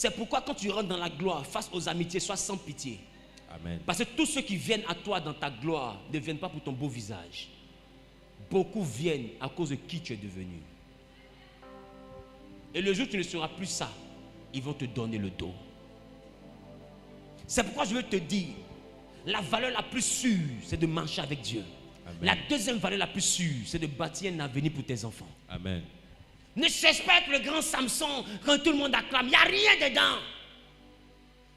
C'est pourquoi quand tu rentres dans la gloire, face aux amitiés, sois sans pitié. Amen. Parce que tous ceux qui viennent à toi dans ta gloire ne viennent pas pour ton beau visage. Beaucoup viennent à cause de qui tu es devenu. Et le jour où tu ne seras plus ça, ils vont te donner le dos. C'est pourquoi je veux te dire, la valeur la plus sûre, c'est de marcher avec Dieu. Amen. La deuxième valeur la plus sûre, c'est de bâtir un avenir pour tes enfants. Amen. Ne cherche pas à être le grand Samson quand tout le monde acclame. Il n'y a rien dedans.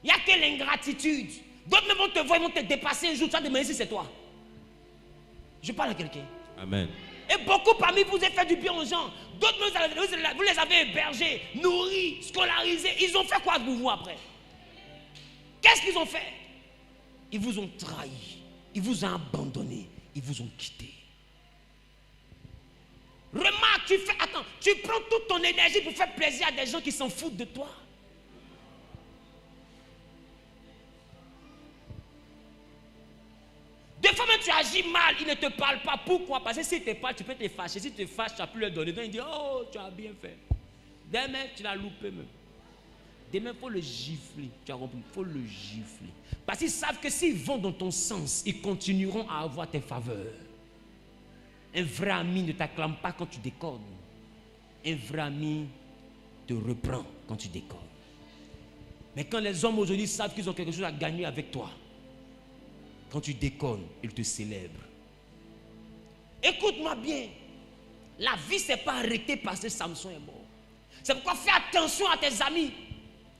Il n'y a que l'ingratitude. D'autres même vont te voir, ils vont te dépasser un jour. Tu vas demander si c'est toi. Je parle à quelqu'un. Amen. Et beaucoup parmi vous avez fait du bien aux gens. D'autres, vous les avez hébergés, nourris, scolarisés. Ils ont fait quoi pour vous après? Qu'est-ce qu'ils ont fait? Ils vous ont trahi. Ils vous ont abandonné. Ils vous ont quitté. Remarque, tu prends toute ton énergie pour faire plaisir à des gens qui s'en foutent de toi. Des fois même tu agis mal, ils ne te parlent pas. Pourquoi? Parce que s'ils te parlent, tu peux te fâcher. Si tu te fâches, tu n'as plus leur donner. Donc ils disent, oh, tu as bien fait. Demain, tu l'as loupé même. Demain, il faut le gifler. Tu as compris? Il faut le gifler. Parce qu'ils savent que s'ils vont dans ton sens, ils continueront à avoir tes faveurs. Un vrai ami ne t'acclame pas quand tu déconnes. Un vrai ami te reprend quand tu déconnes. Mais quand les hommes aujourd'hui savent qu'ils ont quelque chose à gagner avec toi, quand tu déconnes, ils te célèbrent. Écoute-moi bien. La vie, ce n'est pas arrêtée parce que Samson est mort. C'est pourquoi fais attention à tes amis.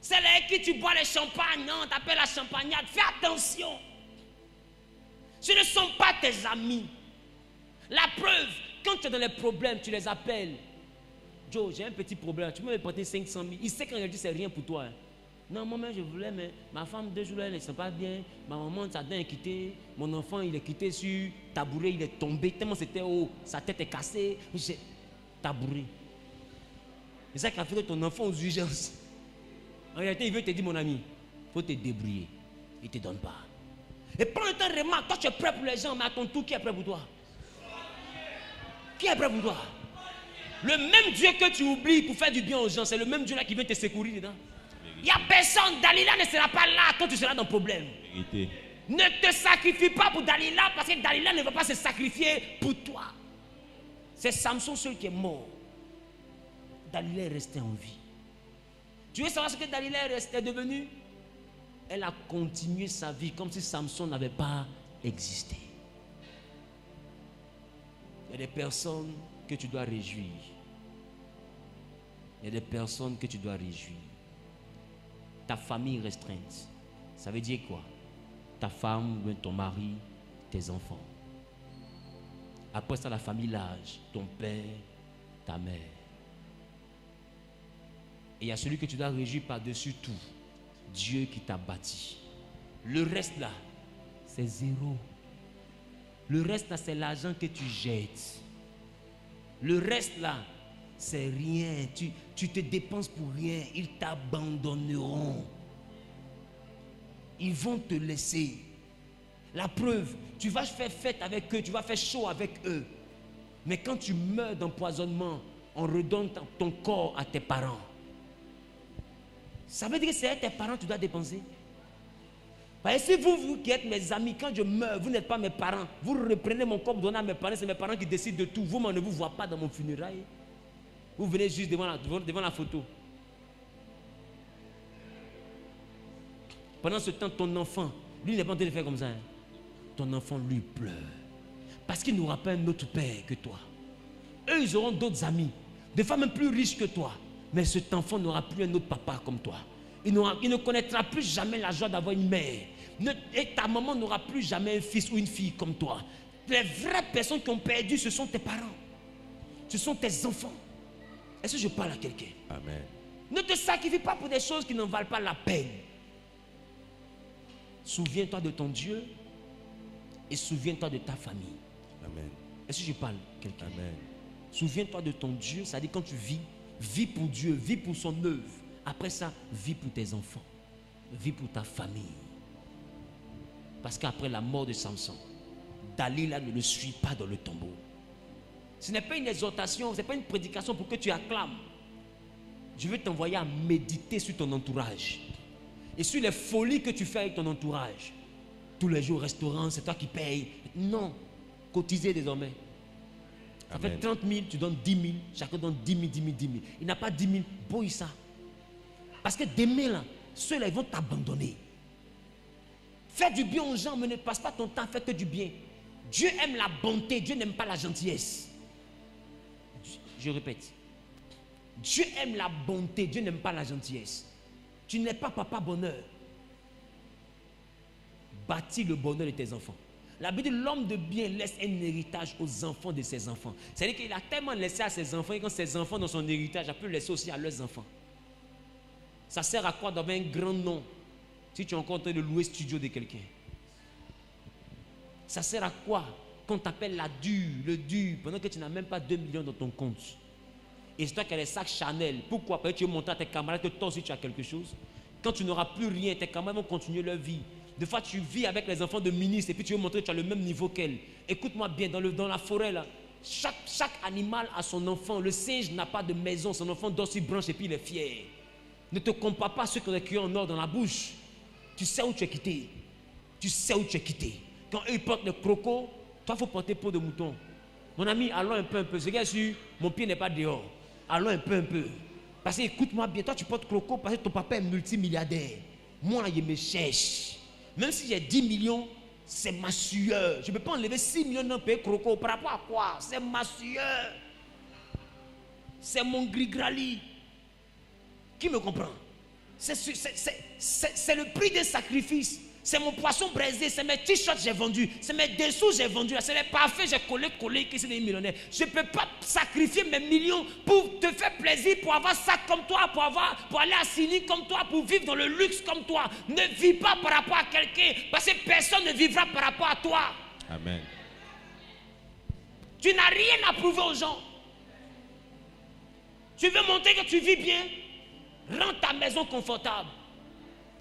C'est là avec qui tu bois les champagnes, non, t'appelles la champagnade. Fais attention. Ce ne sont pas tes amis. La preuve, quand tu es dans les problèmes, tu les appelles. Joe, j'ai un petit problème, tu peux me prêter 500 000. Il sait qu'en réalité, c'est rien pour toi. Hein. Non, moi-même, je voulais, mais ma femme, 2 jours, elle ne sent pas bien. Ma maman, sa dent est quittée. Mon enfant, il est quitté sur tabouret, il est tombé. Tellement c'était haut, sa tête est cassée. J'ai tabouret. C'est ça qui a fait que ton enfant aux urgences. En réalité, il veut te dire, mon ami, il faut te débrouiller. Il ne te donne pas. Et prends le temps de remarquer, toi tu es prêt pour les gens, mais à ton tour, qui est prêt pour toi? Qui est prêt pour toi? Le même Dieu que tu oublies pour faire du bien aux gens, c'est le même Dieu là qui vient te secourir dedans. Il n'y a personne, Dalila ne sera pas là quand tu seras dans le problème. Vérité. Ne te sacrifie pas pour Dalila parce que Dalila ne va pas se sacrifier pour toi. C'est Samson seul qui est mort. Dalila est restée en vie. Tu veux savoir ce que Dalila est devenue? Elle a continué sa vie comme si Samson n'avait pas existé. Il y a des personnes que tu dois réjouir. Il y a des personnes que tu dois réjouir. Ta famille restreinte, ça veut dire quoi? Ta femme, ton mari, tes enfants. Après ça, la famille large, ton père, ta mère. Et il y a celui que tu dois réjouir par-dessus tout, Dieu qui t'a bâti. Le reste là, c'est zéro. Le reste là, c'est l'argent que tu jettes. Le reste là, c'est rien. Tu te dépenses pour rien. Ils t'abandonneront. Ils vont te laisser. La preuve, tu vas faire fête avec eux, tu vas faire chaud avec eux. Mais quand tu meurs d'empoisonnement, on redonne ton corps à tes parents. Ça veut dire que c'est à tes parents que tu dois dépenser. Parce que si vous qui êtes mes amis, quand je meurs, vous n'êtes pas mes parents. Vous reprenez mon corps, vous donnez à mes parents, c'est mes parents qui décident de tout. Vous, moi, ne vous voyez pas dans mon funérail. Vous venez juste devant la photo. Pendant ce temps, ton enfant, lui n'est pas en train de faire comme ça. Hein. Ton enfant, lui, pleure. Parce qu'il n'aura pas un autre père que toi. Eux, ils auront d'autres amis. Des fois même plus riches que toi. Mais cet enfant n'aura plus un autre papa comme toi. Il ne connaîtra plus jamais la joie d'avoir une mère. Et ta maman n'aura plus jamais un fils ou une fille comme toi. Les vraies personnes qui ont perdu, ce sont tes parents. Ce sont tes enfants. Est-ce que je parle à quelqu'un? Amen. Ne te sacrifie pas pour des choses qui n'en valent pas la peine. Souviens-toi de ton Dieu et souviens-toi de ta famille. Amen. Est-ce que je parle à quelqu'un? Amen. Souviens-toi de ton Dieu, c'est-à-dire quand tu vis, vis pour Dieu, vis pour son œuvre. Après ça, vis pour tes enfants, vis pour ta famille. Parce qu'après la mort de Samson, Dalila ne le suit pas dans le tombeau. Ce n'est pas une exhortation, ce n'est pas une prédication pour que tu acclames. je veux t'envoyer à méditer sur ton entourage et sur les folies que tu fais avec ton entourage. Tous les jours au restaurant, c'est toi qui payes. Non, cotiser désormais. Ça fait 30 000, tu donnes 10 000, chacun donne 10 000, 10 000, 10 000. Il n'a pas 10 000, bouille ça. Parce que demain, là, ceux-là, ils vont t'abandonner. Fais du bien aux gens, mais ne passe pas ton temps à faire que du bien. Dieu aime la bonté, Dieu n'aime pas la gentillesse. Je répète. Dieu aime la bonté, Dieu n'aime pas la gentillesse. Tu n'es pas papa bonheur. Bâtis le bonheur de tes enfants. La Bible dit l'homme de bien laisse un héritage aux enfants de ses enfants. C'est-à-dire qu'il a tellement laissé à ses enfants et quand ses enfants dans son héritage, il a pu laisser aussi à leurs enfants. Ça sert à quoi d'avoir un grand nom si tu es encore en train de louer le studio de quelqu'un? Ça sert à quoi qu'on t'appelle la dure, le dur, pendant que tu n'as même pas 2 millions dans ton compte? Et c'est toi qui as les sacs Chanel. Pourquoi? Parce que tu veux montrer à tes camarades que toi aussi tu as quelque chose. Quand tu n'auras plus rien, tes camarades vont continuer leur vie. Des fois, tu vis avec les enfants de ministres et puis tu veux montrer que tu as le même niveau qu'elle. Écoute-moi bien, dans la forêt, là, chaque animal a son enfant. Le singe n'a pas de maison, son enfant dort sur branche et puis il est fier. Ne te compare pas à ceux qui ont des cuillères en or dans la bouche. Tu sais où tu es quitté. Tu sais où tu es quitté. Quand eux ils portent le croco, toi, il faut porter peau de mouton. Mon ami, allons un peu. Ce gars sûr, mon pied n'est pas dehors. Allons un peu. Parce que écoute-moi bien, toi tu portes croco parce que ton papa est multimilliardaire. Moi, il me cherche. Même si j'ai 10 millions, c'est ma sueur. Je ne peux pas enlever 6 millions d'un pays croco. Par rapport à quoi? C'est ma sueur. C'est mon gris-grali. Qui me comprend? C'est le prix des sacrifices. C'est mon poisson braisé, c'est mes t-shirts que j'ai vendus, c'est mes dessous que j'ai vendus, c'est les parfaits que j'ai collés, qui sont des millionnaires. Je ne peux pas sacrifier mes millions pour te faire plaisir, pour avoir ça comme toi, pour aller à Sydney comme toi, pour vivre dans le luxe comme toi. Ne vis pas par rapport à quelqu'un, parce que personne ne vivra par rapport à toi. Amen. Tu n'as rien à prouver aux gens. Tu veux montrer que tu vis bien? Rends ta maison confortable.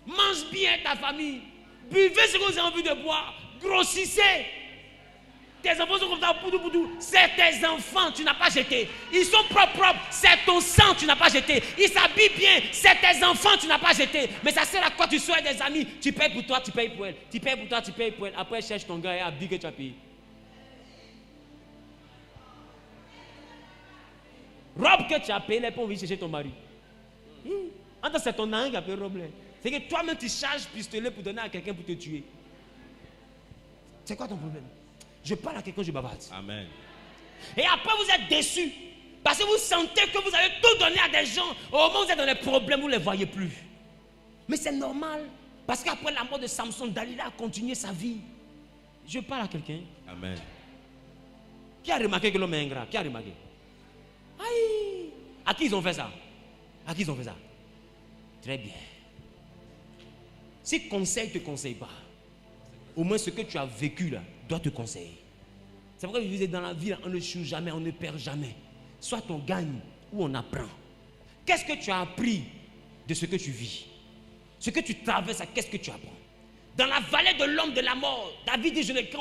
Mange bien ta famille. Buvez ce que vous avez envie de boire. Grossissez. Tes enfants sont comme ça, boudou. C'est tes enfants, tu n'as pas jeté. Ils sont propres. C'est ton sang, tu n'as pas jeté. Ils s'habillent bien. C'est tes enfants, tu n'as pas jeté. Mais ça sert à quoi? Tu sois des amis. Tu payes pour toi, tu payes pour elle. Tu payes pour toi, tu payes pour elle. Après, cherche ton gars et habille que tu as payé. Robe que tu as payé, les pas envie de chercher ton mari. Attends, c'est ton âne qui a payé robe. C'est que toi-même tu charges pistolet pour donner à quelqu'un pour te tuer. C'est quoi ton problème? Je parle à quelqu'un, je bavarde. Amen. Et après vous êtes déçus. Parce que vous sentez que vous avez tout donné à des gens. Au moment où vous êtes dans les problèmes, vous ne les voyez plus. Mais c'est normal. Parce qu'après la mort de Samson, Dalila a continué sa vie. Je parle à quelqu'un. Amen. Qui a remarqué que l'homme est ingrat? Qui a remarqué? Aïe! À qui ils ont fait ça? À qui ils ont fait ça? Très bien. Si conseil ne te conseille pas, au moins ce que tu as vécu là doit te conseiller. C'est pourquoi vous êtes dans la vie, là, on ne choue jamais, on ne perd jamais. Soit on gagne ou on apprend. Qu'est-ce que tu as appris de ce que tu vis? Ce que tu traverses, qu'est-ce que tu apprends? Dans la vallée de l'homme de la mort, David dit, je ne crains